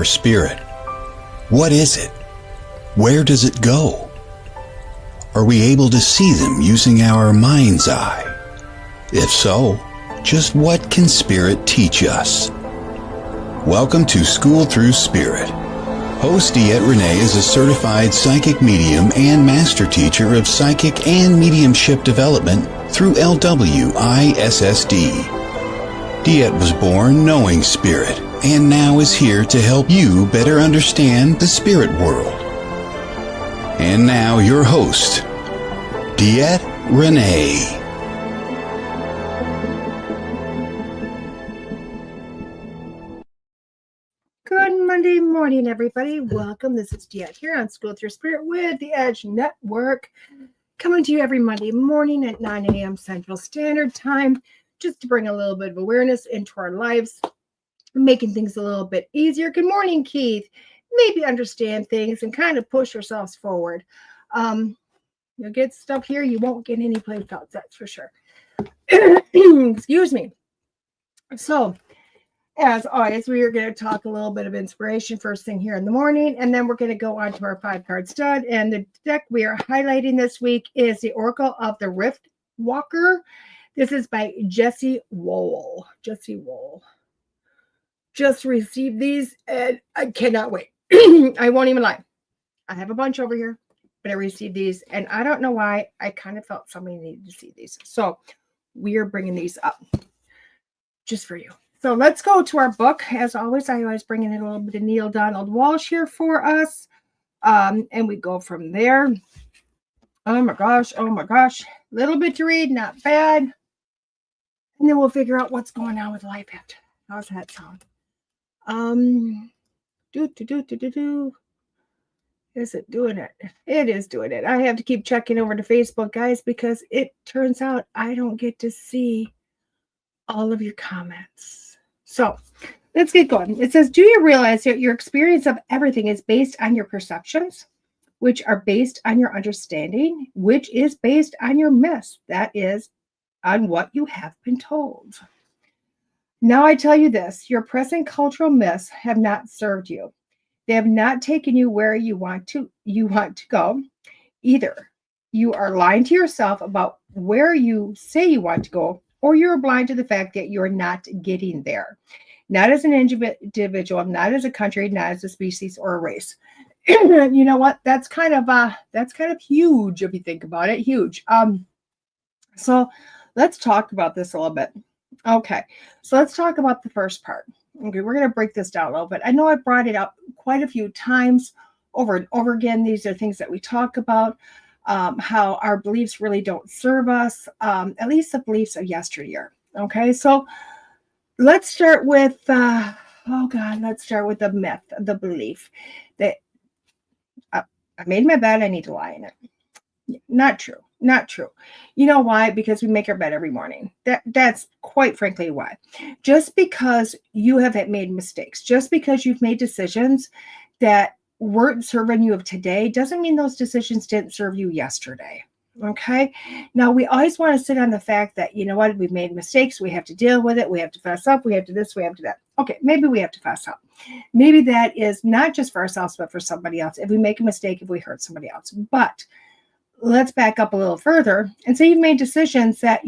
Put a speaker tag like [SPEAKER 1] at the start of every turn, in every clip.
[SPEAKER 1] our spirit? What is it? Where does it go? Are we able to see them using our mind's eye? If so, just what can spirit teach us? Welcome to School Through Spirit. Host DeEtte Renee is a certified psychic medium and master teacher of psychic and mediumship development through LWISSD. DeEtte was born knowing spirit and now is here to help you better understand the spirit world. And now your host, DeEtte Renee.
[SPEAKER 2] Good Monday morning, everybody. Welcome. This is DeEtte here on School Through Spirit with the Edge Network, coming to you every Monday morning at 9 a.m. Central Standard Time, just to bring a little bit of awareness into our lives, making things a little bit easier. Good morning, Keith. Maybe understand things and kind of push yourselves forward. You'll get stuff here you won't get any place else, that's for sure. Excuse me. So, as always, we are going to talk a little bit of inspiration first thing here in the morning, and then we're going to go on to our 5-card stud. And the deck we are highlighting this week is the Oracle of the Riftwalker. This is by Jesse Woll. Jesse Woll. Just received these, and I cannot wait. I won't even lie. I have a bunch over here, but I received these, and I don't know why. I kind of felt somebody needed to see these. So we are bringing these up just for you. So let's go to our book. As always, I always bring in a little bit of Neil Donald Walsh here for us. And we go from there. Oh my gosh. Little bit to read, not bad. And then we'll figure out what's going on with life after. How's that sound? Is it doing it? It is doing it. I have to keep checking over to Facebook, guys, because it turns out I don't get to see all of your comments. So let's get going. It says, do you realize that your experience of everything is based on your perceptions, which are based on your understanding, which is based on your myths, that is, on what you have been told. Now I tell you this, your present cultural myths have not served you. They have not taken you where you want to go. Either you are lying to yourself about where you say you want to go, or you're blind to the fact that you're not getting there. Not as an individual, not as a country, not as a species or a race. You know what? That's kind of huge if you think about it. Huge. So let's talk about this a little bit. Okay, so let's talk about the first part. Okay, we're going to break this down a little bit. I know I brought it up quite a few times over and over again. These are things that we talk about. How our beliefs really don't serve us, at least the beliefs of yesteryear. Okay, so let's start with, let's start with the myth, the belief that I made my bed, I need to lie in it. Not true. You know why? Because we make our bed every morning. That's quite frankly why. Just because you have made mistakes, just because you've made decisions that weren't serving you of today doesn't mean those decisions didn't serve you yesterday. Okay. Now we always want to sit on the fact that, you know what, we've made mistakes. We have to deal with it. We have to fess up. We have to this, we have to that. Okay. Maybe we have to fess up. Maybe that is not just for ourselves, but for somebody else. If we make a mistake, if we hurt somebody else, but let's back up a little further and say you've made decisions that,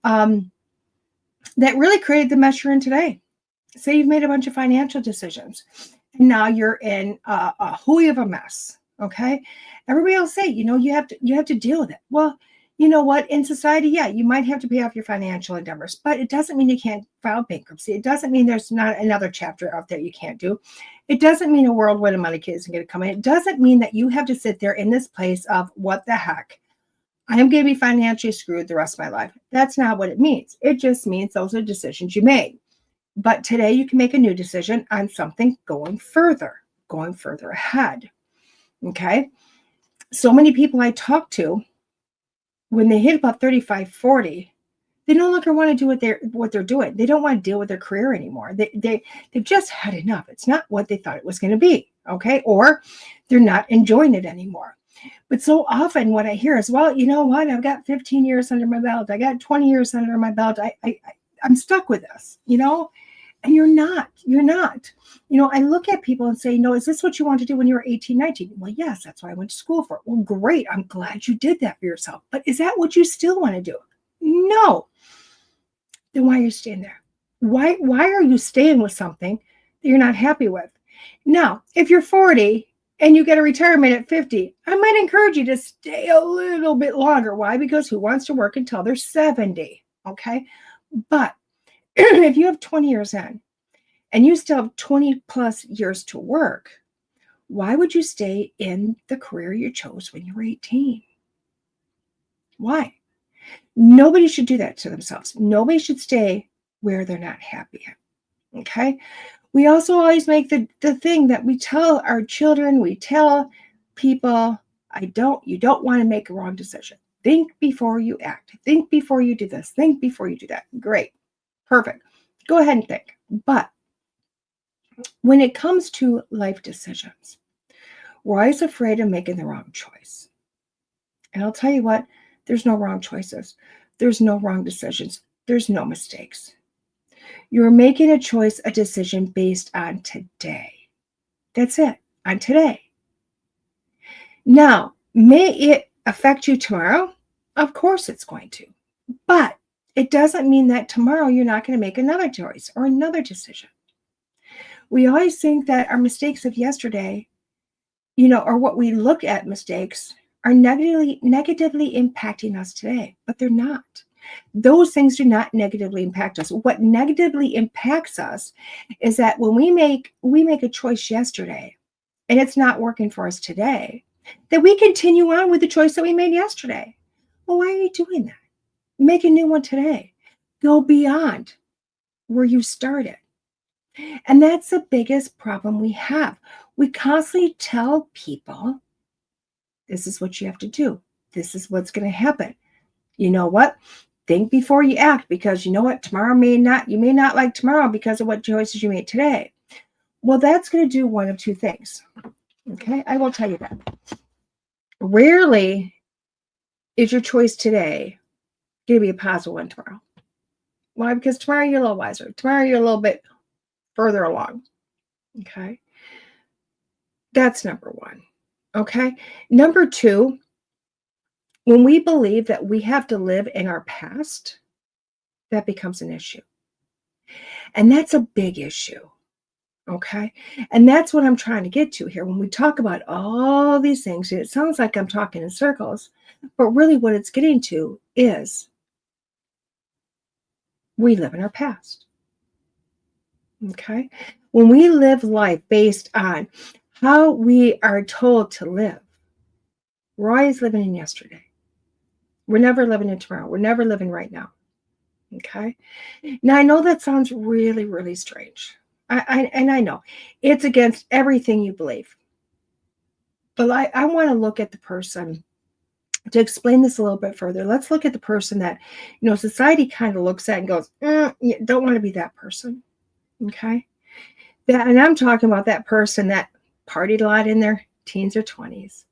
[SPEAKER 2] that really created the mess you're in today. Say you've made a bunch of financial decisions. Now you're in a hooey of a mess. Okay. Everybody will say, you have to deal with it. Well, you know what? In society, yeah, you might have to pay off your financial endeavors, but it doesn't mean you can't file bankruptcy. It doesn't mean there's not another chapter out there you can't do. It doesn't mean a world where the money kid isn't going to come in. It doesn't mean that you have to sit there in this place of what the heck? I am going to be financially screwed the rest of my life. That's not what it means. It just means those are decisions you made. But today you can make a new decision on something going further ahead. Okay. So many people I talk to, when they hit about 35, 40, they no longer want to do what they're doing. They don't want to deal with their career anymore. They've just had enough. It's not what they thought it was going to be. Okay. Or they're not enjoying it anymore. But so often what I hear is, well, you know what? I've got 15 years under my belt. I got 20 years under my belt. I'm stuck with this, And you're not. You're not. I look at people and say, is this what you want to do when you were 18, 19? Well, yes, that's what I went to school for. Well, great. I'm glad you did that for yourself. But is that what you still want to do? No. Then why are you staying there? Why are you staying with something that you're not happy with? Now, if you're 40 and you get a retirement at 50, I might encourage you to stay a little bit longer. Why? Because who wants to work until they're 70? Okay. But if you have 20 years in and you still have 20 plus years to work, why would you stay in the career you chose when you were 18? Why? Nobody should do that to themselves. Nobody should stay where they're not happy. Okay. We also always make the thing that we tell our children, we tell people, you don't want to make a wrong decision. Think before you act. Think before you do this. Think before you do that. Great. Perfect. Go ahead and think. But when it comes to life decisions, we're always afraid of making the wrong choice. And I'll tell you what, there's no wrong choices. There's no wrong decisions. There's no mistakes. You're making a choice, a decision based on today. That's it, on today. Now, may it affect you tomorrow? Of course it's going to. But it doesn't mean that tomorrow you're not going to make another choice or another decision. We always think that our mistakes of yesterday, or what we look at mistakes are negatively impacting us today, but they're not. Those things do not negatively impact us. What negatively impacts us is that when we make a choice yesterday and it's not working for us today, that we continue on with the choice that we made yesterday. Well, why are you doing that? Make a new one today. Go beyond where you started. And that's the biggest problem we have. We constantly tell people, this is what you have to do. This is what's going to happen. You know what? Think before you act, because you know what? You may not like tomorrow because of what choices you made today. Well, that's going to do one of two things. Okay, I will tell you that. Rarely is your choice today going to be a positive one tomorrow. Why? Because tomorrow you're a little wiser. Tomorrow you're a little bit further along. Okay. That's number one. Okay. Number two, when we believe that we have to live in our past, that becomes an issue. And that's a big issue. Okay. And that's what I'm trying to get to here. When we talk about all these things, it sounds like I'm talking in circles, but really what it's getting to is we live in our past. Okay. When we live life based on how we are told to live, we're always living in yesterday. We're never living in tomorrow. We're never living right now. Okay. Now, I know that sounds really, really strange. I know it's against everything you believe. But I want to look at the person to explain this a little bit further. Let's look at the person that, society kind of looks at and goes, you don't want to be that person. Okay. And I'm talking about that person that partied a lot in their teens or 20s,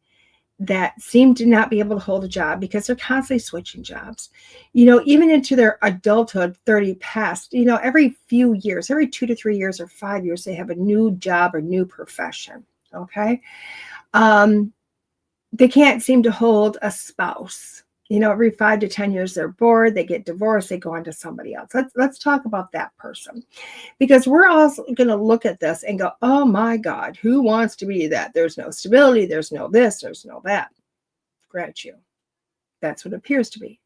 [SPEAKER 2] that seem to not be able to hold a job because they're constantly switching jobs, even into their adulthood, 30 past, every few years, every 2 to 3 years or 5 years, they have a new job or new profession. Okay. They can't seem to hold a spouse. Every 5 to 10 years, they're bored, they get divorced, they go on to somebody else. Let's talk about that person, because we're also going to look at this and go, oh my God, who wants to be that? There's no stability, there's no this, there's no that. Grant you, that's what it appears to be.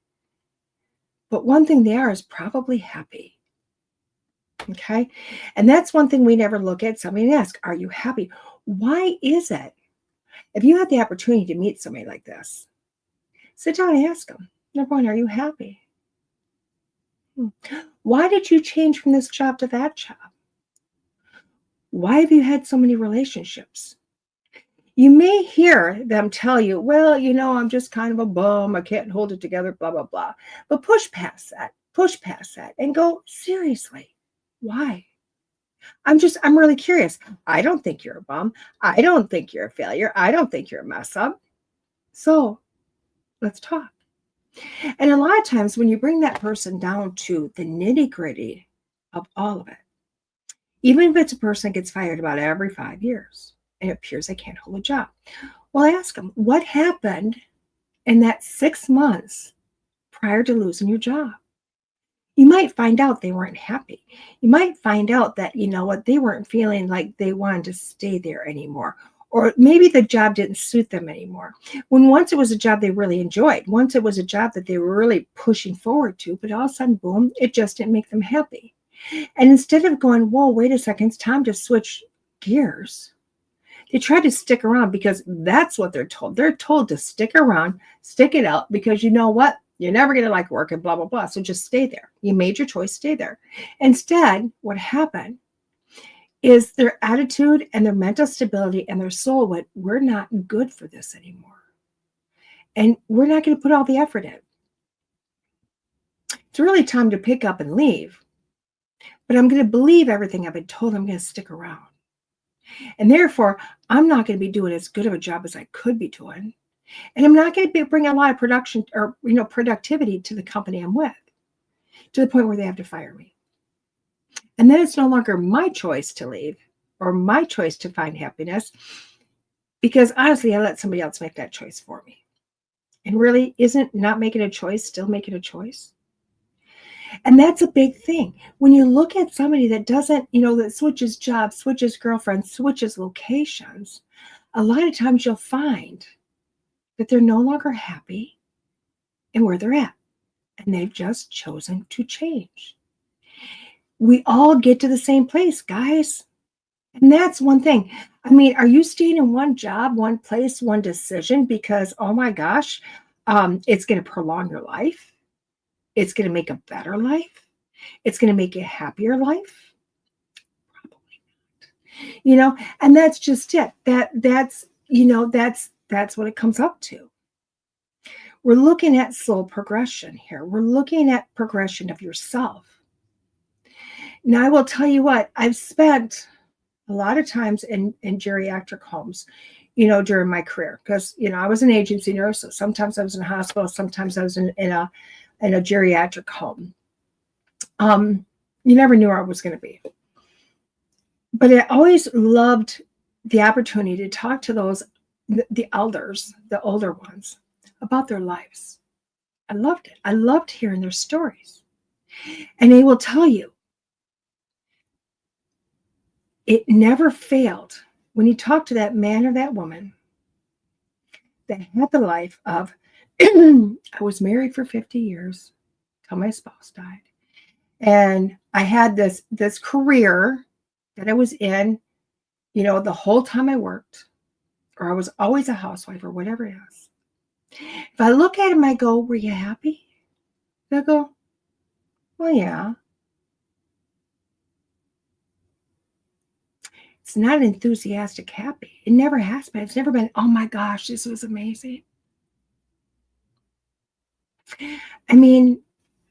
[SPEAKER 2] But one thing they are is probably happy. Okay. And that's one thing we never look at. Somebody ask, are you happy? Why is it? If you had the opportunity to meet somebody like this, sit down and ask them, number one, are you happy? Why did you change from this job to that job? Why have you had so many relationships? You may hear them tell you, well, I'm just kind of a bum. I can't hold it together, blah, blah, blah. But push past that and go, seriously, why? I'm really curious. I don't think you're a bum. I don't think you're a failure. I don't think you're a mess up. So let's talk. And a lot of times when you bring that person down to the nitty gritty of all of it, even if it's a person that gets fired about every 5 years and it appears they can't hold a job. Well, I ask them, what happened in that 6 months prior to losing your job? You might find out they weren't happy. You might find out that, you know what, they weren't feeling like they wanted to stay there anymore. Or maybe the job didn't suit them anymore. When once it was a job they really enjoyed, once it was a job that they were really pushing forward to, but all of a sudden, boom, it just didn't make them happy. And instead of going, whoa, wait a second, it's time to switch gears, they try to stick around because that's what they're told. They're told to stick around, stick it out, because you know what? You're never going to like work and blah, blah, blah. So just stay there. You made your choice, stay there. Instead, what happened is their attitude and their mental stability and their soul went, we're not good for this anymore. And we're not going to put all the effort in. It's really time to pick up and leave. But I'm going to believe everything I've been told. I'm going to stick around. And therefore, I'm not going to be doing as good of a job as I could be doing. And I'm not going to bring a lot of production or productivity to the company I'm with, to the point where they have to fire me. And then it's no longer my choice to leave or my choice to find happiness, because honestly, I let somebody else make that choice for me. And really, isn't not making a choice still making a choice? And that's a big thing. When you look at somebody that doesn't, that switches jobs, switches girlfriends, switches locations, a lot of times you'll find that they're no longer happy in where they're at. And they've just chosen to change. We all get to the same place, guys. And that's one thing. I mean, are you staying in one job, one place, one decision because, oh my gosh, it's going to prolong your life? It's going to make a better life? It's going to make a happier life? Probably not. And that's just it. That's what it comes up to. We're looking at soul progression here. We're looking at progression of yourself. Now, I will tell you what, I've spent a lot of times in geriatric homes, during my career, because, I was an agency nurse. So sometimes I was in a hospital. Sometimes I was in a geriatric home. You never knew where I was going to be. But I always loved the opportunity to talk to the elders, the older ones, about their lives. I loved it. I loved hearing their stories. And they will tell you, it never failed when you talk to that man or that woman that had the life of, I was married for 50 years till my spouse died. And I had this career that I was in, the whole time I worked, or I was always a housewife or whatever it is. If I look at him, I go, were you happy? They'll go, well, yeah. It's not enthusiastic happy. It never has been. It's never been, oh my gosh, this was amazing. I mean,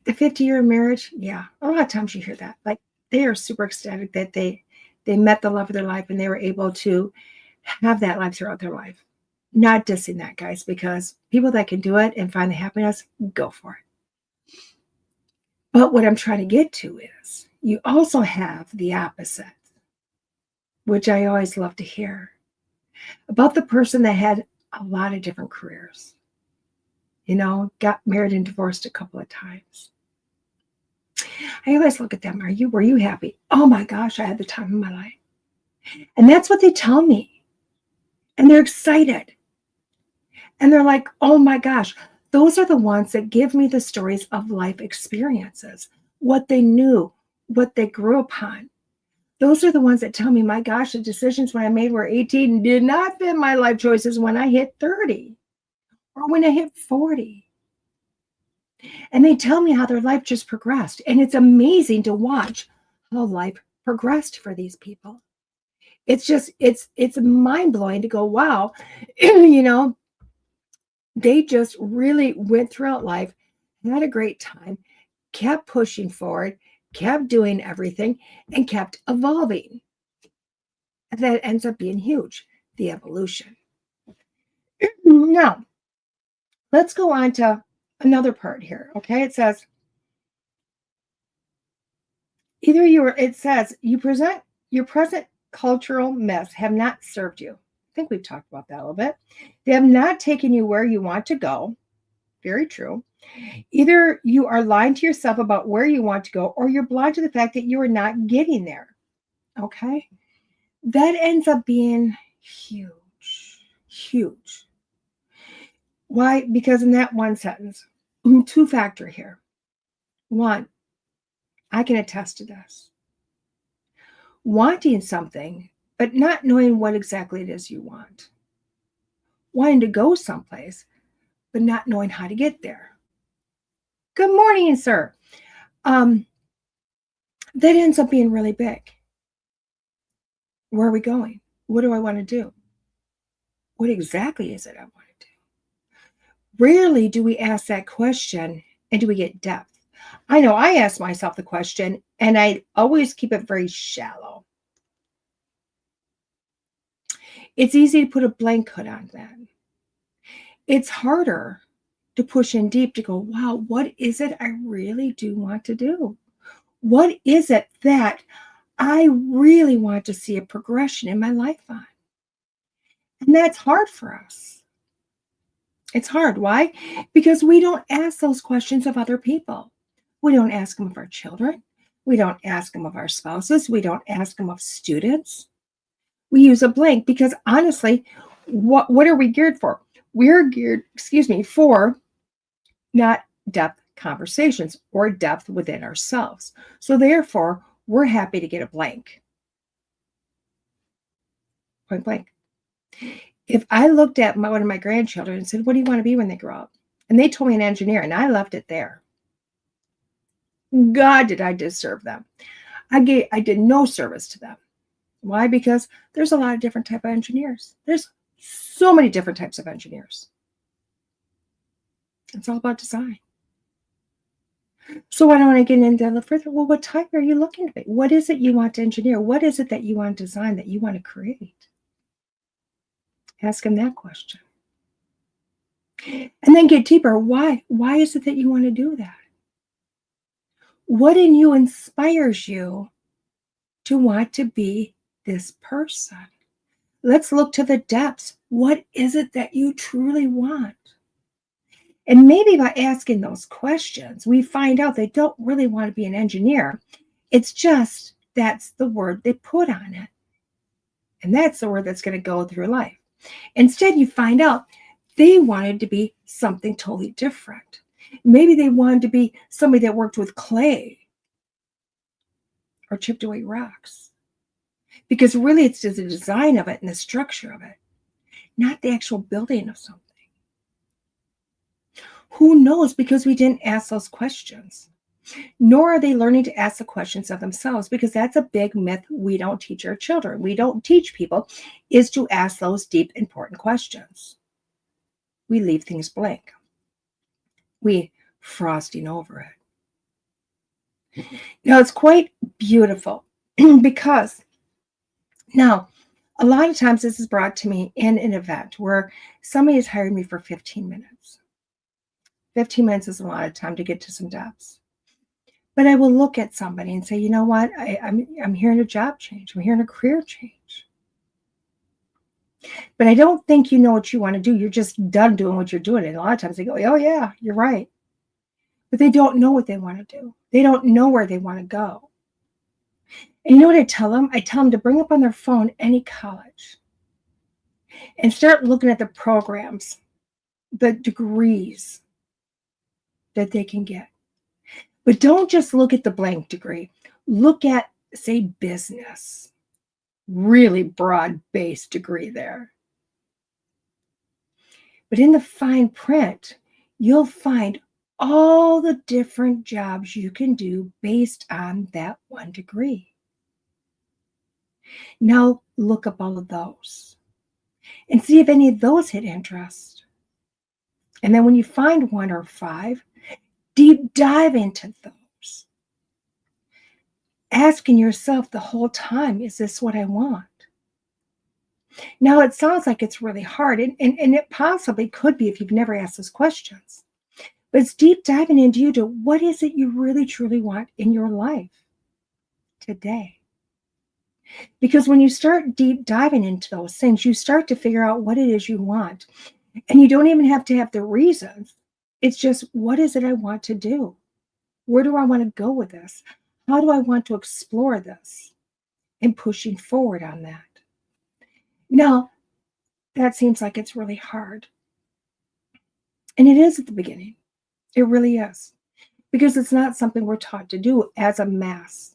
[SPEAKER 2] the 50-year marriage, yeah, a lot of times you hear that. Like, they are super ecstatic that they met the love of their life and they were able to have that life throughout their life. Not dissing that, guys, because people that can do it and find the happiness, go for it. But what I'm trying to get to is you also have the opposite, which I always love to hear, about the person that had a lot of different careers, got married and divorced a couple of times. I always look at them. Were you happy? Oh my gosh, I had the time of my life. And that's what they tell me. And they're excited. And they're like, oh my gosh, those are the ones that give me the stories of life experiences, what they knew, what they grew upon. Those are the ones that tell me, my gosh, the decisions when I made were 18 did not fit my life choices when I hit 30 or when I hit 40. And they tell me how their life just progressed. And it's amazing to watch how life progressed for these people. It's just, it's mind-blowing to go, wow, they just really went throughout life, had a great time, kept pushing forward, kept doing everything, and kept evolving. And that ends up being huge, the evolution. Now, let's go on to another part here, okay? It says, you present Your present cultural myths have not served you. I think we've talked about that a little bit. They have not taken you where you want to go. Very true. Either you are lying to yourself about where you want to go, or you're blind to the fact that you are not getting there. Okay? That ends up being huge. Huge. Why? Because in that one sentence, two-factor here. One, I can attest to this. Wanting something, but not knowing what exactly it is you want. Wanting to go someplace, but not knowing how to get there. Good morning, sir. That ends up being really big. Where are we going? What do I want to do? What exactly is it I want to do? Rarely do we ask that question and do we get depth. I know I ask myself the question and I always keep it very shallow. It's easy to put a blank hood on that. It's harder to push in deep to go, wow, what is it I really do want to do? What is it that I really want to see a progression in my life on? And that's hard for us. It's hard. Why? Because we don't ask those questions of other people. We don't ask them of our children. We don't ask them of our spouses. We don't ask them of students. We use a blank because honestly, what are we geared for? We're geared, for not depth conversations or depth within ourselves. So therefore, we're happy to get a blank. Point blank. If I looked at one of my grandchildren and said, what do you want to be when they grow up? And they told me an engineer, and I left it there. God, did I disserve them. I did no service to them. Why? Because there's a lot of different types of engineers. There's so many different types of engineers. It's all about design. So I don't want to get into that a little further. Well, what type are you looking to be? What is it you want to engineer? What is it that you want to design, that you want to create? Ask him that question. And then get deeper. Why? Why is it that you want to do that? What in you inspires you to want to be this person? Let's look to the depths. What is it that you truly want? And maybe by asking those questions, we find out they don't really want to be an engineer. It's just that's the word they put on it. And that's the word that's going to go through life. Instead, you find out they wanted to be something totally different. Maybe they wanted to be somebody that worked with clay or chipped away rocks. Because really, it's just the design of it and the structure of it, not the actual building of something. Who knows? Because we didn't ask those questions. Nor are they learning to ask the questions of themselves, because that's a big myth we don't teach our children. We don't teach people is to ask those deep, important questions. We leave things blank. We frosting over it. Now, it's quite beautiful because now, a lot of times this is brought to me in an event where somebody has hired me for 15 minutes. 15 minutes is a lot of time to get to some depths. But I will look at somebody and say, you know what? I'm hearing a job change. I'm hearing a career change. But I don't think you know what you want to do. You're just done doing what you're doing. And a lot of times they go, oh, yeah, you're right. But they don't know what they want to do. They don't know where they want to go. And you know what I tell them? I tell them to bring up on their phone any college and start looking at the programs, the degrees that they can get. But don't just look at the blank degree. Look at, say, business. Really broad-based degree there. But in the fine print, you'll find all the different jobs you can do based on that one degree. Now look up all of those and see if any of those hit interest. And then when you find one or five, deep dive into those. Asking yourself the whole time, is this what I want? Now, it sounds like it's really hard, and it possibly could be if you've never asked those questions. But it's deep diving into you to what is it you really, truly want in your life today? Because when you start deep diving into those things, you start to figure out what it is you want. And you don't even have to have the reasons. It's just, what is it I want to do? Where do I want to go with this? How do I want to explore this? And pushing forward on that. Now, that seems like it's really hard. And it is at the beginning. It really is. Because it's not something we're taught to do as a mass.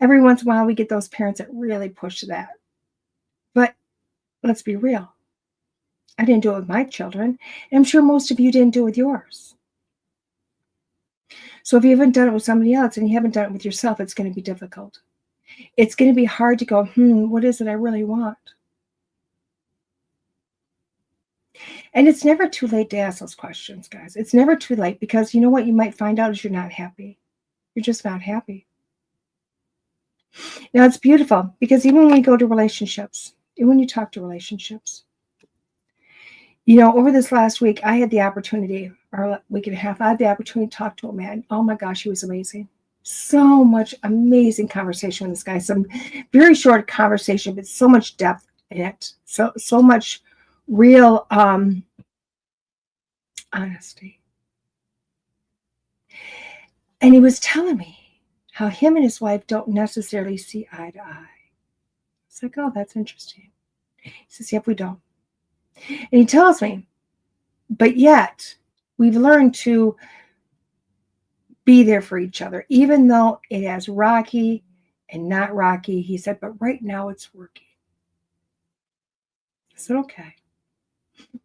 [SPEAKER 2] Every once in a while, we get those parents that really push that. But let's be real. I didn't do it with my children. And I'm sure most of you didn't do it with yours. So if you haven't done it with somebody else and you haven't done it with yourself, it's going to be difficult. It's going to be hard to go, what is it I really want? And it's never too late to ask those questions, guys. It's never too late, because you know what you might find out is you're not happy. You're just not happy. Now, it's beautiful, because even when we go to relationships, and when you talk to relationships, over this last week, I had the opportunity, or a week and a half, I had the opportunity to talk to a man. Oh my gosh, he was amazing. So much amazing conversation with this guy. Some very short conversation, but so much depth in it. So much real honesty. And he was telling me how him and his wife don't necessarily see eye to eye. It's like, oh, that's interesting. He says, yep, we don't. And he tells me, but yet we've learned to be there for each other, even though it has rocky and not rocky. He said, but right now it's working. I said, okay.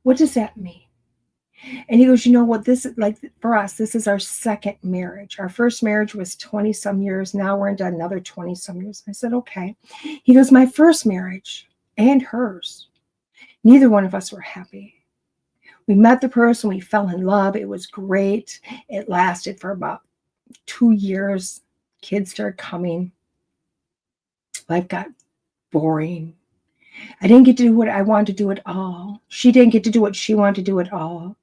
[SPEAKER 2] What does that mean? And he goes, you know what, this is like, for us, this is our second marriage. Our first marriage was 20 some years. Now we're into another 20 some years. I said, okay. He goes, my first marriage and hers, neither one of us were happy. We met the person, we fell in love. It was great. It lasted for about 2 years. Kids started coming. Life got boring. I didn't get to do what I wanted to do at all. She didn't get to do what she wanted to do at all.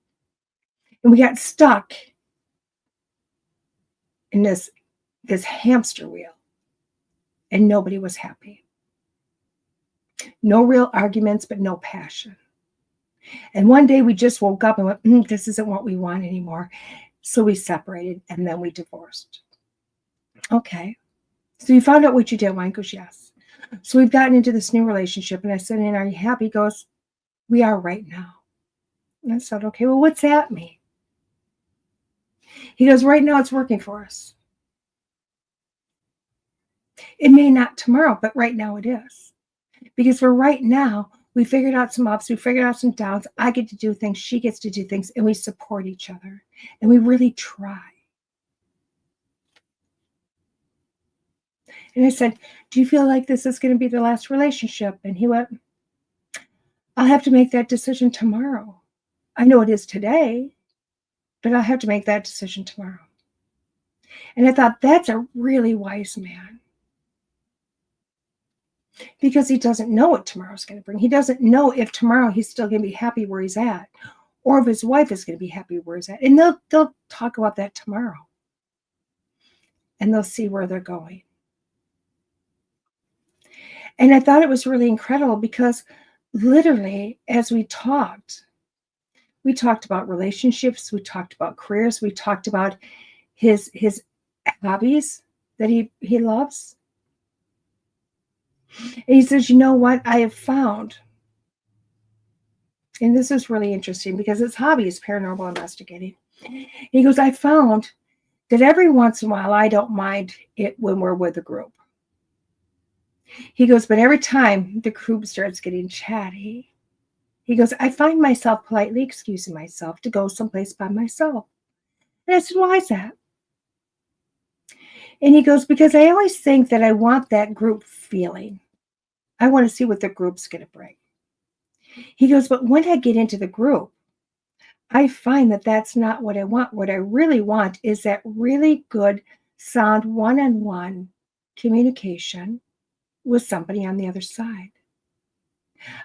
[SPEAKER 2] And we got stuck in this hamster wheel. And nobody was happy. No real arguments, but no passion. And one day we just woke up and went, this isn't what we want anymore. So we separated, and then we divorced. Okay. So you found out what you didn't want? He goes, yes. So we've gotten into this new relationship. And I said, and are you happy? He goes, we are right now. And I said, okay, well, what's that mean? He goes, right now it's working for us. It may not tomorrow, but right now it is. Because for right now, we figured out some ups, we figured out some downs. I get to do things, she gets to do things, and we support each other. And we really try. And I said, do you feel like this is going to be the last relationship? And he went, I'll have to make that decision tomorrow. I know it is today, but I'll have to make that decision tomorrow. And I thought, that's a really wise man. Because he doesn't know what tomorrow's going to bring. He doesn't know if tomorrow he's still going to be happy where he's at, or if his wife is going to be happy where he's at. And they'll talk about that tomorrow. And they'll see where they're going. And I thought it was really incredible, because literally, as we talked about relationships, we talked about careers, we talked about his hobbies that he loves. And he says, you know what, I have found, and this is really interesting because his hobby is paranormal investigating. He goes, I found that every once in a while, I don't mind it when we're with a group. He goes, but every time the group starts getting chatty, he goes, I find myself politely excusing myself to go someplace by myself. And I said, why is that? And he goes, because I always think that I want that group feeling. I want to see what the group's going to bring. He goes, but when I get into the group, I find that that's not what I want. What I really want is that really good, sound, one-on-one communication with somebody on the other side.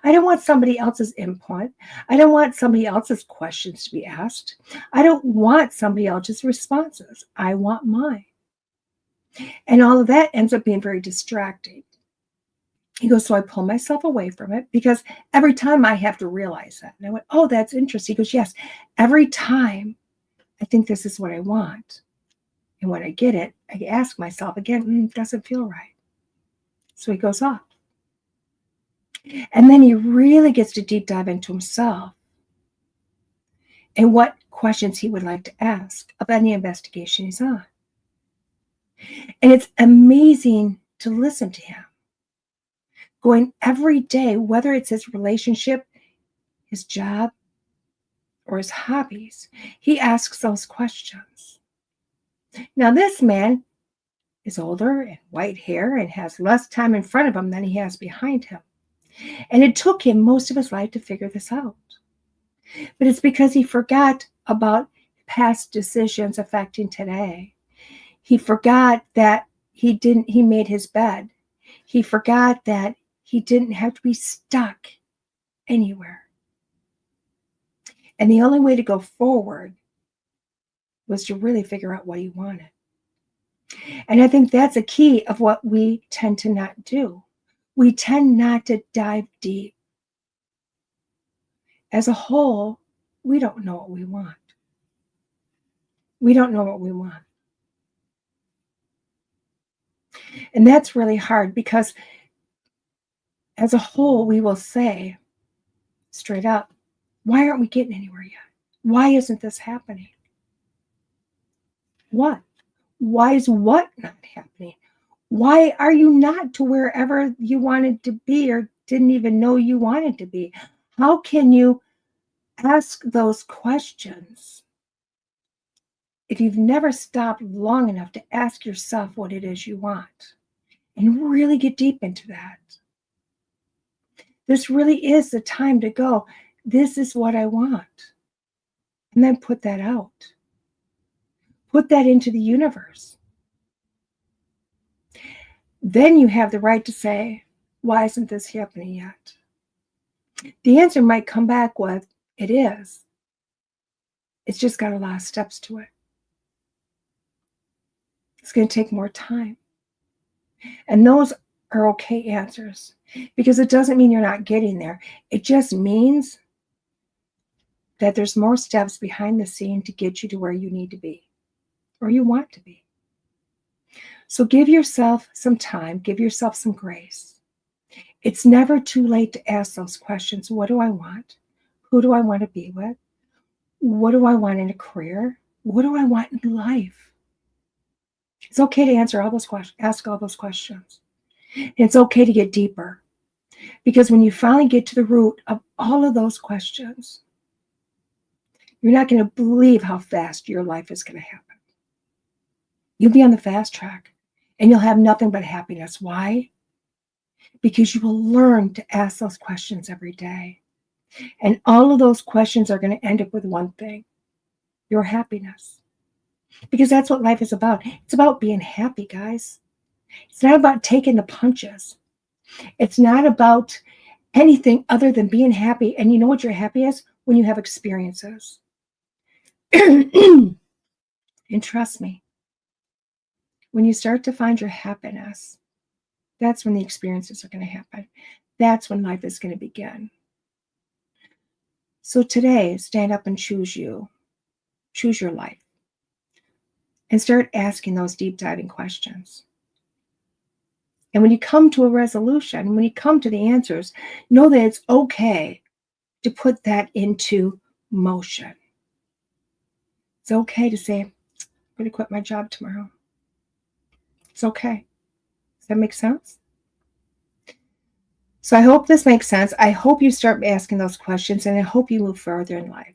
[SPEAKER 2] I don't want somebody else's input. I don't want somebody else's questions to be asked. I don't want somebody else's responses. I want mine. And all of that ends up being very distracting. He goes, so I pull myself away from it because every time I have to realize that. And I went, oh, that's interesting. He goes, yes, every time I think this is what I want. And when I get it, I ask myself again, it doesn't feel right. So he goes off. And then he really gets to deep dive into himself and what questions he would like to ask of any investigation he's on. And it's amazing to listen to him. Going every day, whether it's his relationship, his job, or his hobbies, he asks those questions. Now, this man is older and white hair and has less time in front of him than he has behind him. And it took him most of his life to figure this out. But it's because he forgot about past decisions affecting today. He forgot that he made his bed. He forgot that he didn't have to be stuck anywhere. And the only way to go forward was to really figure out what he wanted. And I think that's a key of what we tend to not do. We tend not to dive deep. As a whole, we don't know what we want. We don't know what we want. And that's really hard because as a whole, we will say straight up, why aren't we getting anywhere yet? Why isn't this happening? What? Why is what not happening? Why are you not to wherever you wanted to be or didn't even know you wanted to be? How can you ask those questions if you've never stopped long enough to ask yourself what it is you want and really get deep into that? This really is the time to go, this is what I want. And then put that out. Put that into the universe. Then you have the right to say, why isn't this happening yet? The answer might come back with, it is. It's just got a lot of steps to it. It's going to take more time. And those are okay answers because it doesn't mean you're not getting there. It just means that there's more steps behind the scene to get you to where you need to be or you want to be. So give yourself some time, give yourself some grace. It's never too late to ask those questions. What do I want? Who do I want to be with? What do I want in a career? What do I want in life? It's okay to answer all those questions, ask all those questions. And it's okay to get deeper. Because when you finally get to the root of all of those questions, you're not going to believe how fast your life is going to happen. You'll be on the fast track and you'll have nothing but happiness. Why? Because you will learn to ask those questions every day. And all of those questions are going to end up with one thing, your happiness. Because that's what life is about. It's about being happy, guys. It's not about taking the punches. It's not about anything other than being happy. And you know what you're happy as? When you have experiences. And trust me, when you start to find your happiness, that's when the experiences are going to happen. That's when life is going to begin. So today, stand up and choose you. Choose your life. And start asking those deep diving questions. And when you come to a resolution, when you come to the answers, know that it's okay to put that into motion. It's okay to say, I'm going to quit my job tomorrow. It's okay. Does that make sense? So I hope this makes sense. I hope you start asking those questions, and I hope you move further in life.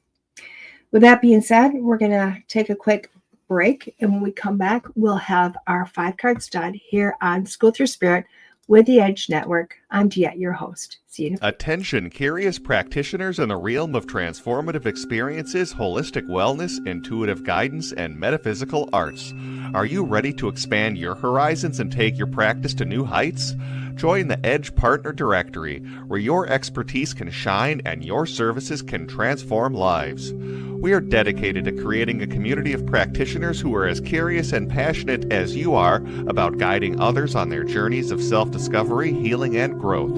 [SPEAKER 2] With that being said, we're going to take a quick break, and when we come back, we'll have our 5-card stud here on School Through Spirit with the Edge Network. I'm DeEtte, your host. See you.
[SPEAKER 3] Attention, curious practitioners in the realm of transformative experiences, holistic wellness, intuitive guidance, and metaphysical arts. Are you ready to expand your horizons and take your practice to new heights? Join the Edge Partner Directory, where your expertise can shine and your services can transform lives. We are dedicated to creating a community of practitioners who are as curious and passionate as you are about guiding others on their journeys of self-discovery, healing, and growth.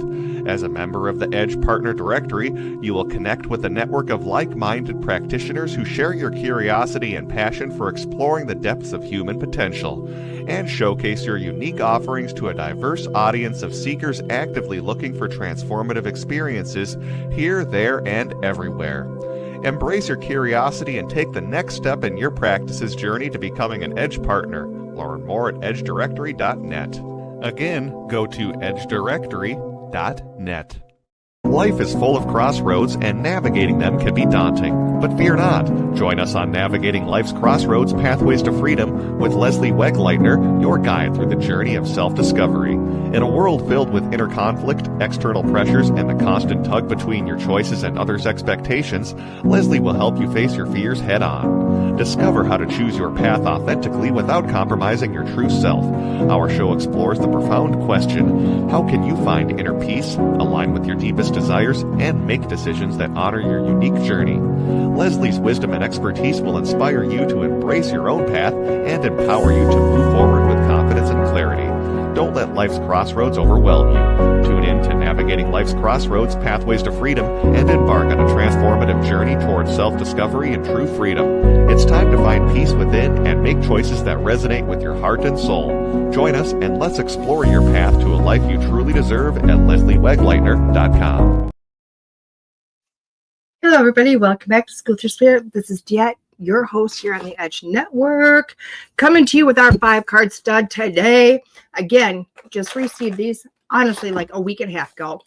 [SPEAKER 3] As a member of the Edge Partner Directory, you will connect with a network of like-minded practitioners who share your curiosity and passion for exploring the depths of human potential, and showcase your unique offerings to a diverse audience of seekers actively looking for transformative experiences here, there, and everywhere. Embrace your curiosity and take the next step in your practice's journey to becoming an Edge Partner. Learn more at edgedirectory.net. Again, go to edgedirectory.net. Life is full of crossroads, and navigating them can be daunting. But fear not. Join us on Navigating Life's Crossroads Pathways to Freedom with Leslie Wegleitner, your guide through the journey of self-discovery. In a world filled with inner conflict, external pressures, and the constant tug between your choices and others' expectations, Leslie will help you face your fears head-on. Discover how to choose your path authentically without compromising your true self. Our show explores the profound question, how can you find inner peace, align with your deepest desires, and make decisions that honor your unique journey? Leslie's wisdom and expertise will inspire you to embrace your own path and empower you to move forward with confidence and clarity. Don't let life's crossroads overwhelm you. Tune in to Navigating Life's Crossroads Pathways to Freedom and embark on a transformative journey towards self-discovery and true freedom. It's time to find peace within and make choices that resonate with your heart and soul. Join us and let's explore your path to a life you truly deserve at lesliewegleitner.com.
[SPEAKER 2] Hello, everybody. Welcome back to School Through Spirit. This is DeEtte, your host here on the Edge Network, coming to you with our 5-card stud today. Again, just received these, honestly, like a week and a half ago.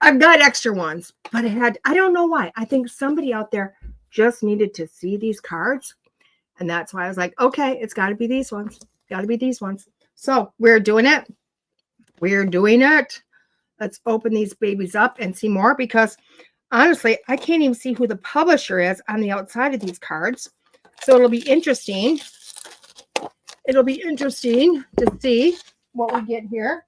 [SPEAKER 2] I've got extra ones, but I don't know why. I think somebody out there just needed to see these cards. And that's why I was like, okay, it's got to be these ones. Got to be these ones. So we're doing it. We're doing it. Let's open these babies up and see more, because honestly, I can't even see who the publisher is on the outside of these cards. So it'll be interesting. It'll be interesting to see what we get here.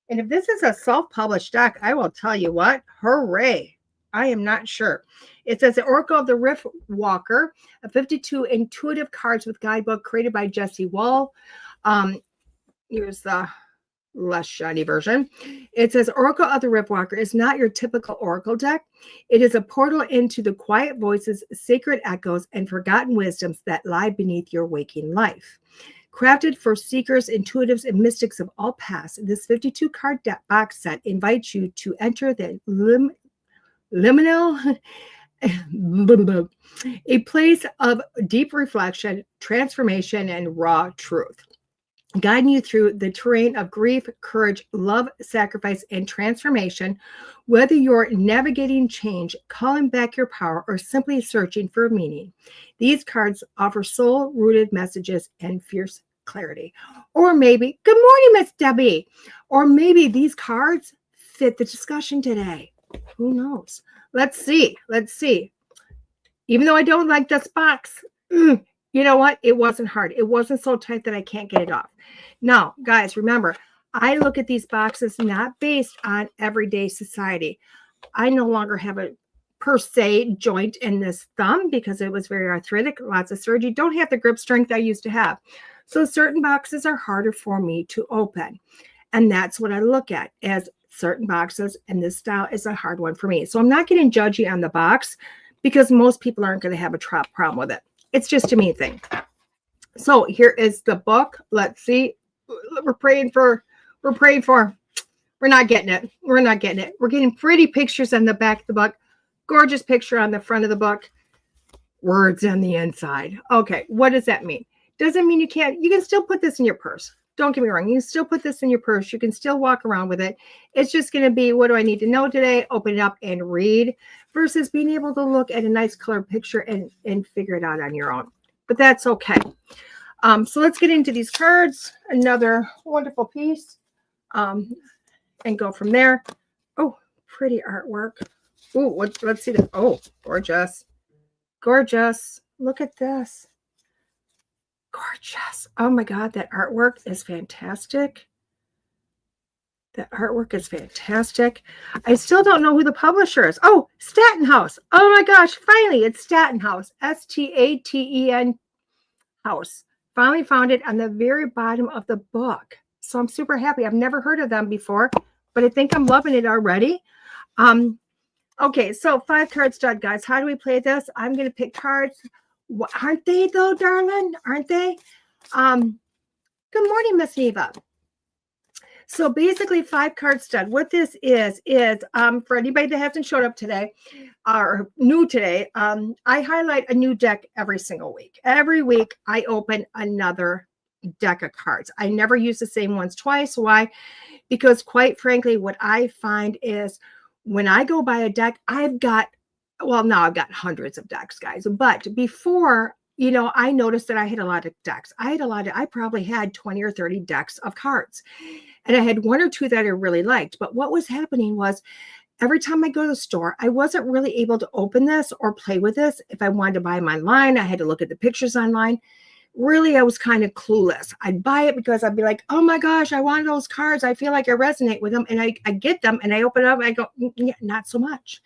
[SPEAKER 2] And if this is a self-published deck, I will tell you what, hooray. I am not sure. It says the Oracle of the Riftwalker, a 52 intuitive cards with guidebook created by Jesse Woll. Here's the less shiny version. It says Oracle of the Riftwalker is not your typical Oracle deck. It is a portal into the quiet voices, sacred echoes, and forgotten wisdoms that lie beneath your waking life. Crafted for seekers, intuitives, and mystics of all paths, this 52-card box set invites you to enter the liminal, a place of deep reflection, transformation, and raw truth, guiding you through the terrain of grief, courage, love, sacrifice, and transformation. Whether you're navigating change, calling back your power, or simply searching for meaning, these cards offer soul-rooted messages and fierce clarity. Or maybe, good morning, Miss Debbie. Or maybe these cards fit the discussion today. Who knows? Let's see. Let's see. Even though I don't like this box, you know what? It wasn't hard. It wasn't so tight that I can't get it off. Now, guys, remember, I look at these boxes not based on everyday society. I no longer have a per se joint in this thumb because it was very arthritic, lots of surgery. Don't have the grip strength I used to have. So certain boxes are harder for me to open. And that's what I look at as certain boxes. And this style is a hard one for me. So I'm not getting judgy on the box because most people aren't going to have a problem with it. It's just a me thing. So here is the book. Let's see. We're praying for. We're not getting it. We're not getting it. We're getting pretty pictures on the back of the book. Gorgeous picture on the front of the book. Words on the inside. Okay. What does that mean? Doesn't mean you can't. You can still put this in your purse. Don't get me wrong. You can still put this in your purse. You can still walk around with it. It's just going to be, what do I need to know today? Open it up and read, versus being able to look at a nice color picture and figure it out on your own. But that's okay. So let's get into these cards. Another wonderful piece. And go from there. Oh, pretty artwork. Oh, let's see this. Oh, gorgeous. Gorgeous. Look at this. Gorgeous. Oh my God, that artwork is fantastic. The artwork is fantastic. I still don't know who the publisher is. Oh, Staten House. Oh my gosh, finally, it's Staten House. Staten House. Finally found it on the very bottom of the book. So I'm super happy. I've never heard of them before, but I think I'm loving it already. Okay, so 5-card stud, guys. How do we play this? I'm going to pick cards. Aren't they, though, darling? Aren't they? Good morning, Miss Neva. So basically, 5-card stud. What this is for anybody that hasn't showed up today or new today, I highlight a new deck every single week. Every week, I open another deck of cards. I never use the same ones twice. Why? Because quite frankly, what I find is when I go buy a deck, I've got hundreds of decks, guys. But before, I noticed that I had a lot of decks. I probably had 20 or 30 decks of cards. And I had 1 or 2 that I really liked. But what was happening was every time I go to the store, I wasn't really able to open this or play with this. If I wanted to buy them online, I had to look at the pictures online. Really, I was kind of clueless. I'd buy it because I'd be like, oh my gosh, I want those cards. I feel like I resonate with them. And I get them and I open it up and I go, yeah, not so much.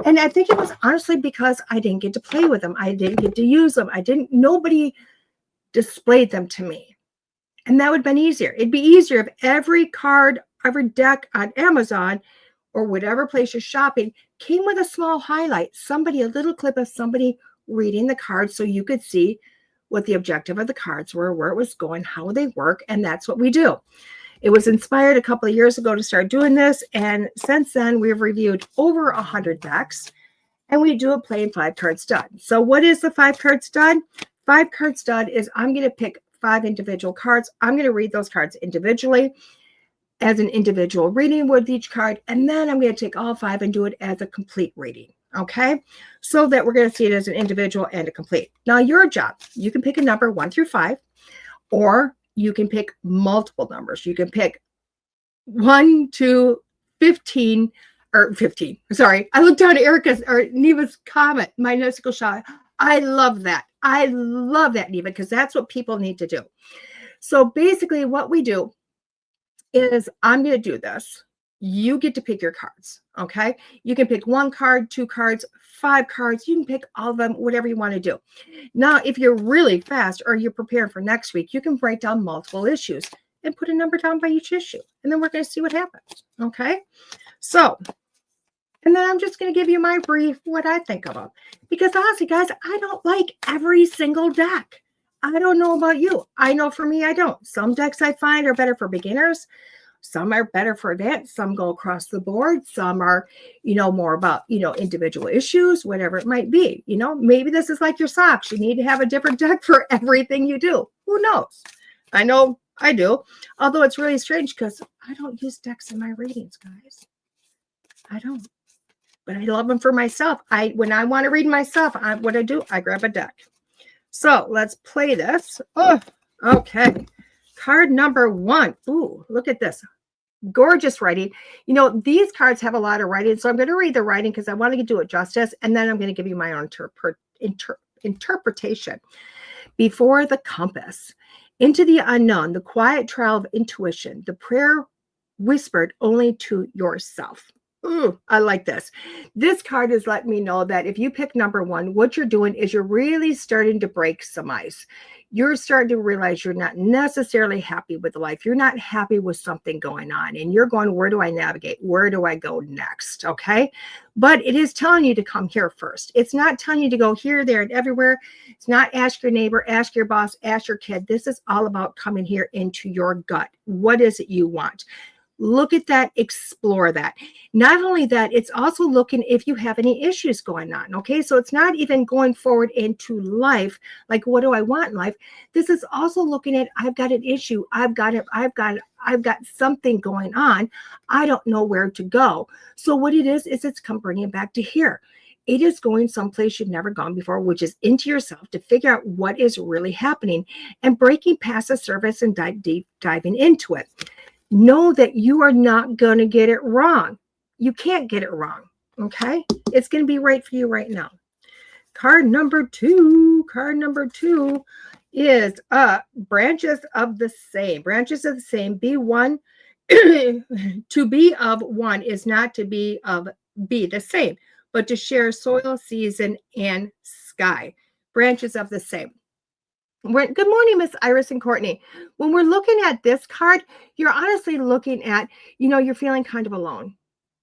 [SPEAKER 2] And I think it was honestly because I didn't get to play with them. I didn't get to use them. Nobody displayed them to me. And that would have been easier. It'd be easier if every card, every deck on Amazon or whatever place you're shopping came with a small highlight, a little clip of somebody reading the cards so you could see what the objective of the cards were, where it was going, how they work, and that's what we do. It was inspired a couple of years ago to start doing this, and since then we've reviewed over 100 decks, and we do a plain 5-card stud. So what is the 5-card stud? 5-card stud is I'm going to pick 5 individual cards. I'm going to read those cards individually as an individual reading with each card, and then I'm going to take all 5 and do it as a complete reading. Okay, so that we're going to see it as an individual and a complete. Now, your job, you can pick a number 1 through 5, or you can pick multiple numbers. You can pick 1 to 15, or 15. Sorry, I looked down at Erica's or Neva's comment, my mystical shot. I love that. I love that, Neva, because that's what people need to do. So basically, what we do is I'm going to do this. You get to pick your cards, okay? You can pick 1 card, 2 cards, 5 cards. You can pick all of them, whatever you want to do. Now, if you're really fast or you're preparing for next week, you can write down multiple issues and put a number down by each issue. And then we're going to see what happens, okay? So, and then I'm just going to give you my brief, what I think of them. Because honestly, guys, I don't like every single deck. I don't know about you. I know for me, I don't. Some decks I find are better for beginners. Some are better for advanced. Some go across the board. Some are, more about, individual issues, whatever it might be. Maybe this is like your socks. You need to have a different deck for everything you do. Who knows? I know I do. Although it's really strange because I don't use decks in my readings, guys. I don't. But I love them for myself. When I want to read myself, what I do, I grab a deck. So let's play this. Oh, okay. Card number 1. Ooh, look at this. Gorgeous writing. These cards have a lot of writing, so I'm going to read the writing because I want to do it justice, and then I'm going to give you my own interpretation. Before the compass, into the unknown, the quiet trail of intuition, the prayer whispered only to yourself. Ooh, I like this. This card is letting me know that if you pick number 1, what you're doing is you're really starting to break some ice. You're starting to realize you're not necessarily happy with life. You're not happy with something going on. And you're going, where do I navigate? Where do I go next? Okay. But it is telling you to come here first. It's not telling you to go here, there, and everywhere. It's not ask your neighbor, ask your boss, ask your kid. This is all about coming here into your gut. What is it you want? Look at that, explore that. Not only that, it's also looking if you have any issues going on. Okay, so it's not even going forward into life, like what do I want in life? This is also looking at I've got an issue, I've got something going on. I don't know where to go. So what it is it's bringing it back to here. It is going someplace you've never gone before, which is into yourself to figure out what is really happening and breaking past the surface and diving into it. Know that you are not going to get it wrong. You can't get it wrong. Okay. It's going to be right for you right now. Card number 2. Card number 2 is branches of the same. Branches of the same. Be one. To be of one is not to be the same, but to share soil, season, and sky, branches of the same. Good morning, Miss Iris and Courtney. When we're looking at this card, you're honestly looking at, you're feeling kind of alone.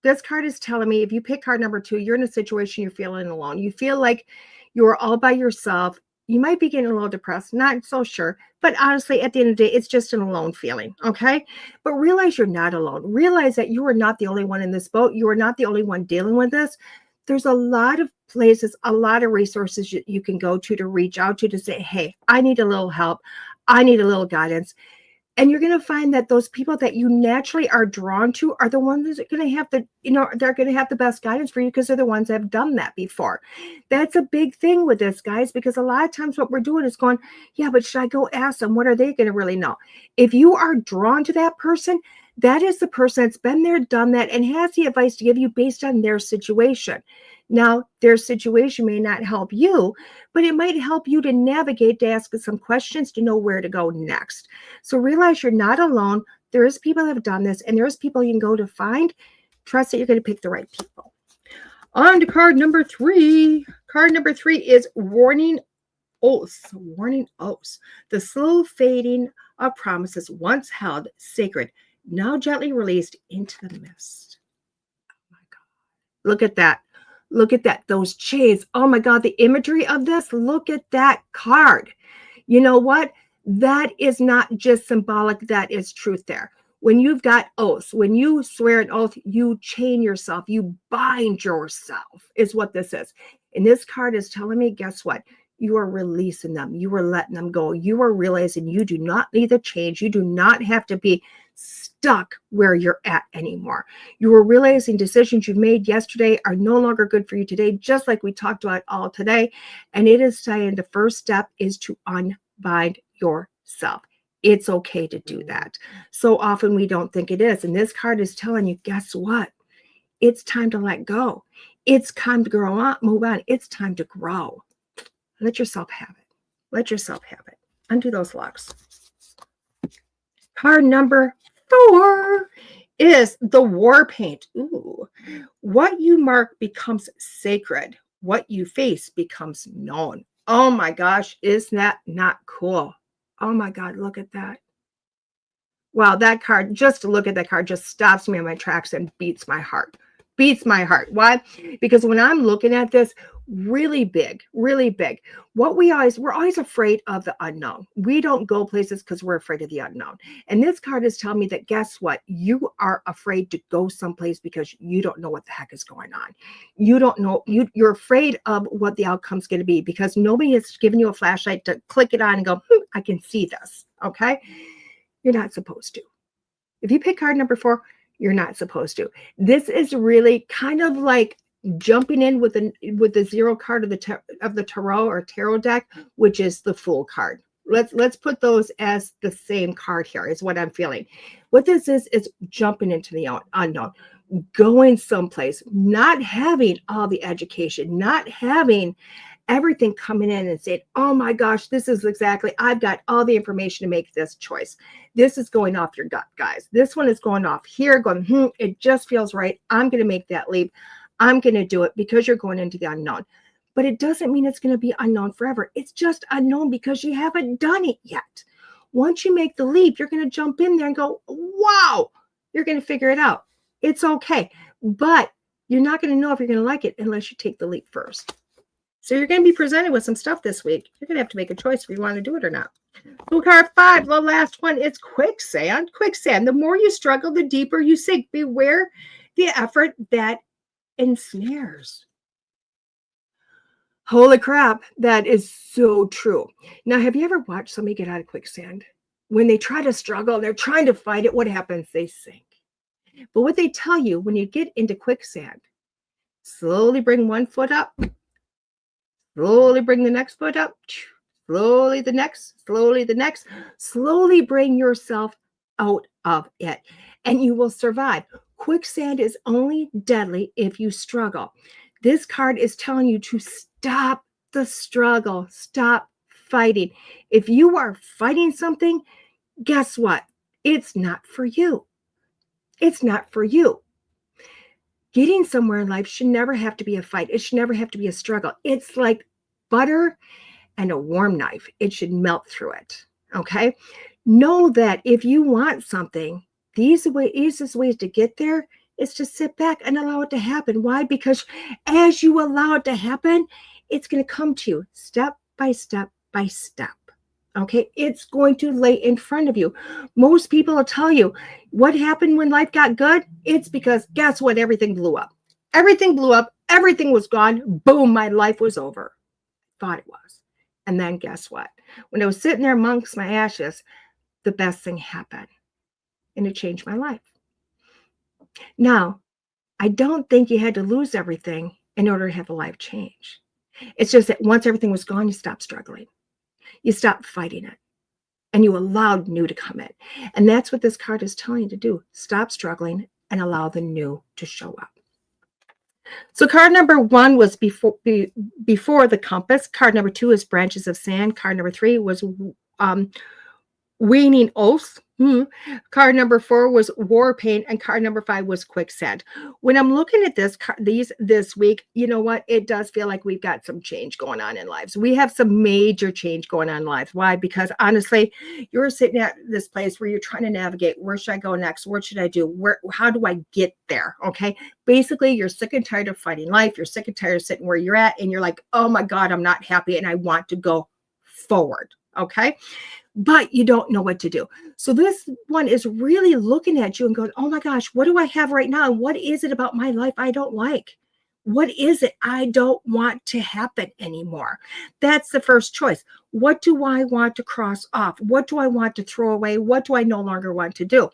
[SPEAKER 2] This card is telling me if you pick card number 2, you're in a situation you're feeling alone. You feel like you're all by yourself. You might be getting a little depressed, not so sure, but honestly, at the end of the day, it's just an alone feeling, okay? But realize you're not alone. Realize that you are not the only one in this boat. You are not the only one dealing with this. There's a lot of places, a lot of resources you can go to reach out to say, hey, I need a little help. I need a little guidance. And you're going to find that those people that you naturally are drawn to are the ones that are going to have they're going to have the best guidance for you because they're the ones that have done that before. That's a big thing with this, guys, because a lot of times what we're doing is going, yeah, but should I go ask them? What are they going to really know? If you are drawn to that person, that is the person that's been there, done that, and has the advice to give you based on their situation. Now, their situation may not help you, but it might help you to navigate, to ask some questions, to know where to go next. So realize you're not alone. There is people that have done this, and there's people you can go to find. Trust that you're going to pick the right people. On to card number 3. Card number 3 is warning oaths. Warning oaths. The slow fading of promises once held sacred, now gently released into the mist. Oh my God. Look at that. Look at that. Those chains. Oh my God. The imagery of this. Look at that card. You know what? That is not just symbolic. That is truth there. When you've got oaths, when you swear an oath, you chain yourself. You bind yourself is what this is. And this card is telling me, guess what? You are releasing them. You are letting them go. You are realizing you do not need the change. You do not have to be stuck where you're at anymore. You are realizing decisions you've made yesterday are no longer good for you today, just like we talked about all today. And it is saying the first step is to unbind yourself. It's okay to do that. So often we don't think it is. And this card is telling you, guess what? It's time to let go. It's time to grow on, move on. It's time to grow. Let yourself have it. Let yourself have it. Undo those locks. Card number 4 is the war paint. Ooh. What you mark becomes sacred. What you face becomes known. Oh my gosh, isn't that not cool? Oh my God, look at that. Wow, that card, just to look at that card just stops me in my tracks and beats my heart. Beats my heart. Why? Because when I'm looking at this, really big, we're always afraid of the unknown. We don't go places because we're afraid of the unknown. And this card is telling me that, guess what? You are afraid to go someplace because you don't know what the heck is going on. You don't know, you're afraid of what the outcome's going to be because nobody has given you a flashlight to click it on and go, I can see this. Okay. You're not supposed to. If you pick card number 4, you're not supposed to. This is really kind of like jumping in with the 0 card of the tarot or tarot deck, which is the Fool card. Let's put those as the same card here is what I'm feeling. What this is jumping into the unknown, going someplace, not having all the education, not having everything coming in and saying, oh my gosh, this is exactly, I've got all the information to make this choice. This is going off your gut, guys. This one is going off here, going, it just feels right. I'm going to make that leap. I'm going to do it because you're going into the unknown. But it doesn't mean it's going to be unknown forever. It's just unknown because you haven't done it yet. Once you make the leap, you're going to jump in there and go, wow, you're going to figure it out. It's okay. But you're not going to know if you're going to like it unless you take the leap first. So you're going to be presented with some stuff this week. You're going to have to make a choice if you want to do it or not. Fool card 5, the last one is quicksand. Quicksand. The more you struggle, the deeper you sink. Beware the effort that ensnares. Holy crap, that is so true. Now, have you ever watched somebody get out of quicksand? When they try to struggle, they're trying to fight it, what happens? They sink. But what they tell you when you get into quicksand, slowly bring one foot up, slowly bring the next foot up, slowly the next, slowly bring yourself out of it, and you will survive. Quicksand is only deadly if you struggle. This card is telling you to stop the struggle, stop fighting. If you are fighting something, guess what? It's not for you. it's not for you. Getting somewhere in life should never have to be a fight. It should never have to be a struggle. It's like butter and a warm knife. It should melt through it. Okay? Know that if you want something, the easiest ways to get there is to sit back and allow it to happen. Why? Because as you allow it to happen, it's going to come to you step by step by step. Okay, it's going to lay in front of you. Most people will tell you what happened when life got good. It's because guess what? Everything blew up. Everything blew up. Everything was gone. Boom, my life was over. Thought it was. And then guess what? When I was sitting there amongst my ashes, the best thing happened. And it changed my life. Now, I don't think you had to lose everything in order to have a life change. It's just that once everything was gone, you stopped struggling. You stopped fighting it. And you allowed new to come in. And that's what this card is telling you to do. Stop struggling and allow the new to show up. So card number 1 was before the compass. Card number 2 is branches of sand. Card number 3 was waning oaths. Card number 4 was war paint, and card number 5 was quicksand. When I'm looking at this week, you know what? It does feel like we've got some change going on in lives. We have some major change going on in lives. Why? Because honestly, you're sitting at this place where you're trying to navigate. Where should I go next? What should I do? How do I get there? Okay. Basically, you're sick and tired of fighting life. You're sick and tired of sitting where you're at, and you're like, oh my God, I'm not happy, and I want to go forward. Okay. But you don't know what to do. So this one is really looking at you and going, oh my gosh, what do I have right now? What is it about my life I don't like? What is it I don't want to happen anymore? That's the first choice. What do I want to cross off? What do I want to throw away? What do I no longer want to do?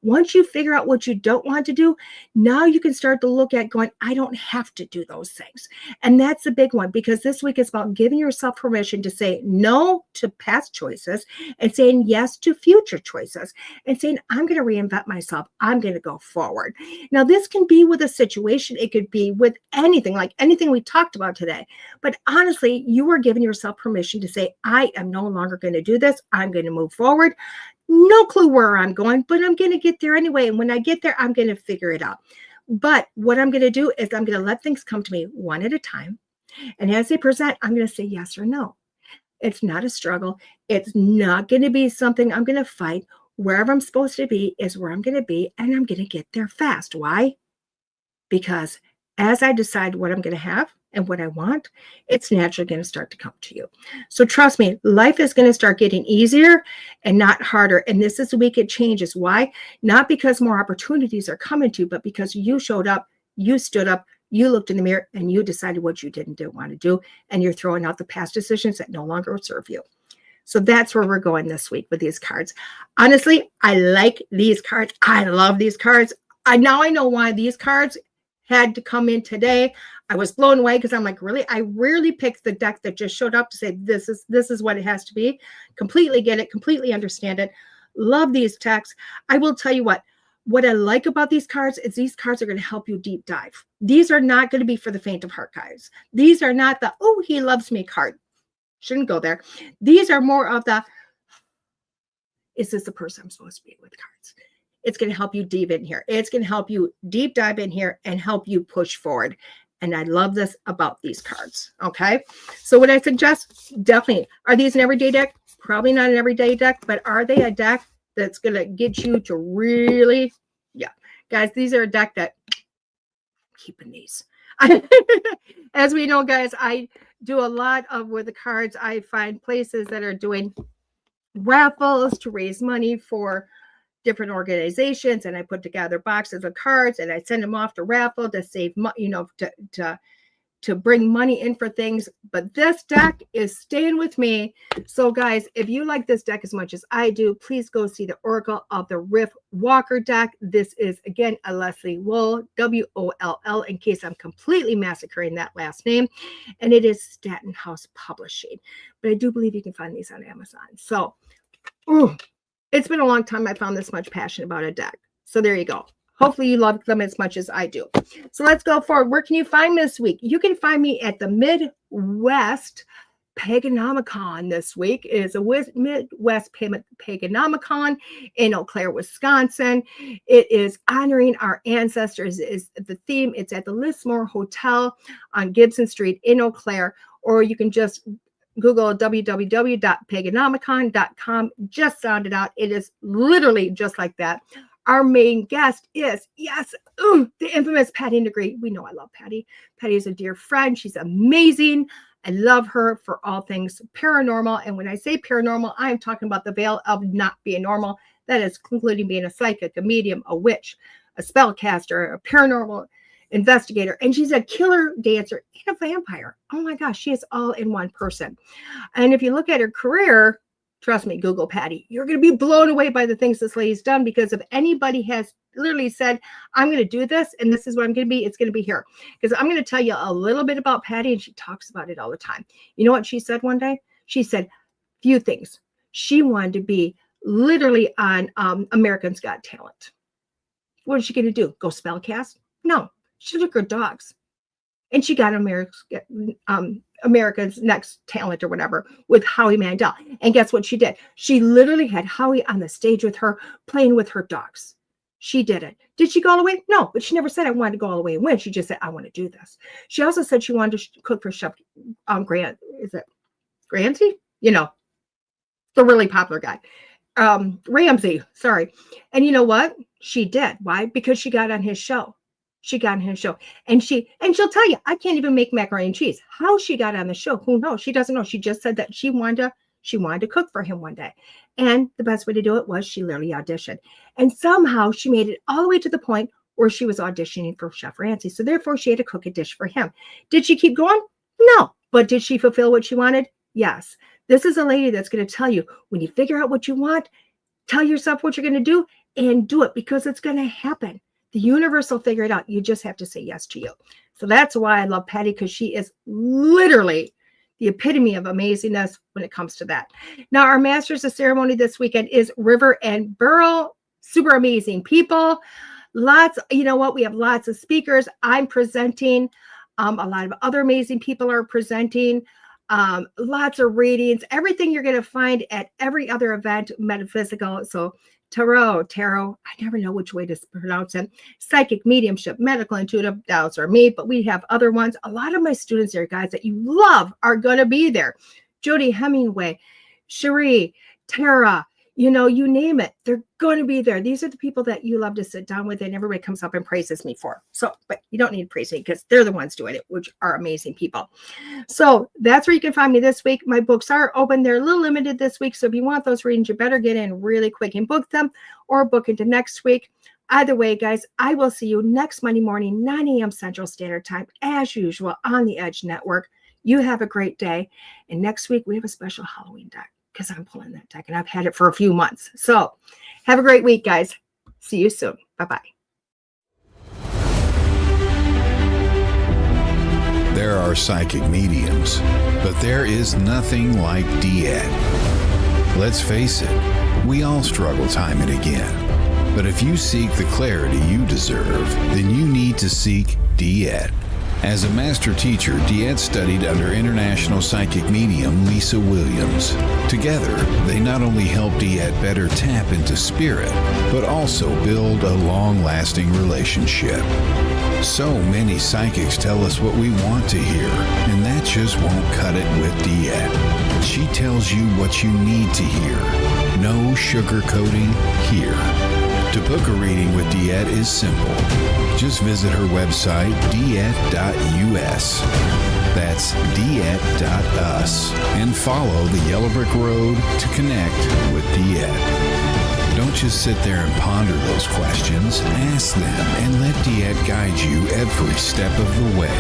[SPEAKER 2] Once you figure out what you don't want to do, now you can start to look at going, I don't have to do those things. And that's a big one, because this week is about giving yourself permission to say no to past choices and saying yes to future choices and saying, I'm going to reinvent myself. I'm going to go forward. Now, this can be with a situation. It could be with anything, like anything we talked about today. But honestly, you are giving yourself permission to say, I am no longer going to do this. I'm going to move forward. No clue where I'm going, but I'm going to get there anyway. And when I get there, I'm going to figure it out. But what I'm going to do is I'm going to let things come to me one at a time. And as they present, I'm going to say yes or no. It's not a struggle. It's not going to be something I'm going to fight. Wherever I'm supposed to be is where I'm going to be, and I'm going to get there fast. Why? Because as I decide what I'm going to have and what I want, it's naturally going to start to come to you. So trust me, life is going to start getting easier and not harder. And this is the week it changes. Why? Not because more opportunities are coming to you, but because you showed up, you stood up, you looked in the mirror, and you decided what you didn't want to do. And you're throwing out the past decisions that no longer serve you. So that's where we're going this week with these cards. Honestly, I like these cards. I love these cards. Now I know why these cards had to come in today. I was blown away because I'm like, really? I rarely pick the deck that just showed up to say, this is what it has to be. Completely get it, completely understand it. Love these decks. I will tell you what I like about these cards is these cards are going to help you deep dive. These are not going to be for the faint of heart, guys. These are not the, oh, he loves me card. Shouldn't go there. These are more of the, is this the person I'm supposed to be with cards? It's going to help you deep in here. It's going to help you deep dive in here and help you push forward. And I love this about these cards. Okay. So what I suggest, definitely, are these an everyday deck? Probably not an everyday deck, but are they a deck that's going to get you to really, yeah. Guys, these are a deck that, keeping these. As we know, guys, I do a lot of with the cards. I find places that are doing raffles to raise money for different organizations, and I put together boxes of cards and I send them off to raffle to save money, to bring money in for things. But this deck is staying with me. So guys, if you like this deck as much as I do, please go see the Oracle of the Riftwalker deck. This is again a Jesse Woll, W-O-L-L, in case I'm completely massacring that last name, and it is Staten House Publishing. But I do believe you can find these on Amazon. So it's been a long time I found this much passion about a deck. So there you go. Hopefully you love them as much as I do. So let's go forward. Where can you find me this week? You can find me at the Midwest Paganomicon this week. It is a Midwest Paganomicon in Eau Claire, Wisconsin. It is honoring our ancestors is the theme. It's at the Lismore Hotel on Gibson Street in Eau Claire, or you can just Google www.paganomicon.com. Just sound it out. It is literally just like that. Our main guest is, the infamous Patty Negrete. We know I love Patty. Patty is a dear friend. She's amazing. I love her for all things paranormal. And when I say paranormal, I'm talking about the veil of not being normal. That is including being a psychic, a medium, a witch, a spellcaster, a paranormal investigator. And she's a killer dancer and a vampire. Oh my gosh, she is all in one person. And if you look at her career, trust me, Google Patty, you're going to be blown away by the things this lady's done, because if anybody has literally said, I'm going to do this and this is what I'm going to be, it's going to be here. Because I'm going to tell you a little bit about Patty, and she talks about it all the time. You know what she said one day? She said few things. She wanted to be literally on American's Got Talent. What is she going to do? Go spellcast? No. She took her dogs and she got America's Next Talent or whatever with Howie Mandel. And guess what she did? She literally had Howie on the stage with her, playing with her dogs. She did it. Did she go all the way? No, but she never said I wanted to go all the way and win. She just said, I want to do this. She also said she wanted to cook for Chef Grant. Is it Granty? You know, the really popular guy. Ramsay, sorry. And you know what? She did. Why? Because she got on his show. She got on his show, and she'll tell you, I can't even make macaroni and cheese. How she got on the show, who knows? She doesn't know. She just said that she wanted to cook for him one day. And the best way to do it was she literally auditioned. And somehow she made it all the way to the point where she was auditioning for Chef Ramsay. So therefore she had to cook a dish for him. Did she keep going? No. But did she fulfill what she wanted? Yes. This is a lady that's going to tell you, when you figure out what you want, tell yourself what you're going to do and do it, because it's going to happen. The universe will figure it out. You just have to say yes to you. So that's why I love Patty, because she is literally the epitome of amazingness when it comes to that. Now, our Masters of Ceremony this weekend is River and Burl. Super amazing people. Lots, you know what? We have lots of speakers. I'm presenting. A lot of other amazing people are presenting. Lots of readings. Everything you're going to find at every other event, metaphysical. So tarot, I never know which way to pronounce it. Psychic, mediumship, medical, intuitive, those are me, but we have other ones. A lot of my students there, guys, that you love are going to be there. Jody Hemingway, Cherie, Tara, you know, you name it. They're going to be there. These are the people that you love to sit down with, and everybody comes up and praises me for. So, but you don't need to praise me, because they're the ones doing it, which are amazing people. So that's where you can find me this week. My books are open. They're a little limited this week. So if you want those readings, you better get in really quick and book them, or book into next week. Either way, guys, I will see you next Monday morning, 9 a.m. Central Standard Time, as usual, on the Edge Network. You have a great day. And next week, we have a special Halloween deck, because I'm pulling that deck and I've had it for a few months. So have a great week, guys. See you soon. Bye-bye.
[SPEAKER 1] There are psychic mediums, but there is nothing like DeEtte. Let's face it, we all struggle time and again. But if you seek the clarity you deserve, then you need to seek DeEtte. As a master teacher, DeEtte studied under international psychic medium Lisa Williams. Together, they not only help DeEtte better tap into spirit, but also build a long-lasting relationship. So many psychics tell us what we want to hear, and that just won't cut it with DeEtte. She tells you what you need to hear. No sugarcoating here. To book a reading with DeEtte is simple. Just visit her website, DeEtte.us. That's DeEtte.us. And follow the Yellow Brick Road to connect with DeEtte. Don't just sit there and ponder those questions. Ask them and let DeEtte guide you every step of the way.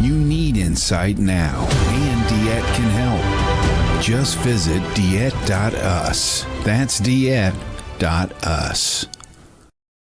[SPEAKER 1] You need insight now, and DeEtte can help. Just visit DeEtte.us. That's DeEtte.us.